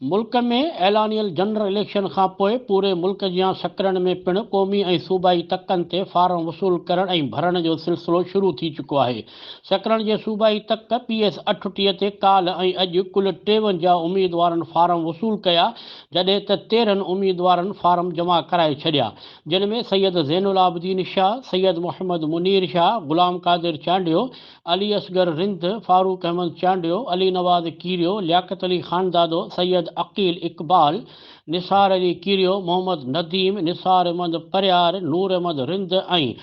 मुल्क में ऐलानियल general election खां पोइ पूरे मुल्क जियां सकरनि में पिणु क़ौमी ऐं सूबाई तकनि ते फार्म वसूल करण ऐं भरण जो सिलसिलो शुरू थी चुको आहे। सकरनि जे सूबाई तक PS 38 ते काल ऐं अॼु कुल 53 उम्मीदवारनि फार्म वसूल कया, जॾहिं त 13 उम्मीदवारनि फार्म जमा कराए छॾिया, जिन में सैयद ज़ैनुल आबिदीन शाह, सैयद मोहम्मद मुनीर शाह, गुलाम कादिर चांडियो, अली असगर रिंद, फारूक अहमद चांडियो, अली नवाज़ कीरियो, लियाकत अली खानदादो, सैयद अकील इक़बाल, निसार अली कीरियो, मोहम्मद नदीम, निसार अहमद परियार, नूर अहमद रिंद ऐं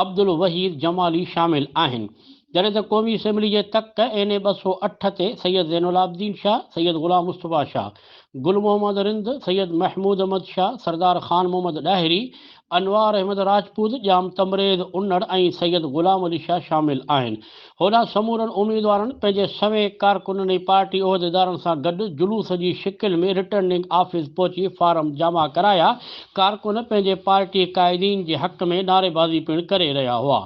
अब्दुल वहीद जमाली शामिल आहिनि। जॾहिं त क़ौमी असेंबली जे तक NA 208 ते सैयद ज़ैनुल आबिदीन शाह, सैयद गुलाम मुस्तफ़ा शाह, गुल मोहम्मद रिंद, सैयद महमूद अहमद शाह, सरदार ख़ान मोहम्मद ॾाहिरी, अनवार अहमद राजपूत, जाम तमरेज़ उन्नड़ ऐं सैयद गुलाम अली शाह शामिल आहिनि। होॾां समूरनि उम्मीदवारनि पंहिंजे सवें कारकुननि ऐं पार्टी उहिदेदारनि सां गॾु जुलूस जी शिकिल में रिटर्निंग ऑफिस पहुची फार्म जमा कराया। कारकुन पंहिंजे पार्टी क़ाइदीन जे हक़ में नारेबाज़ी पिणु करे रहिया हुआ।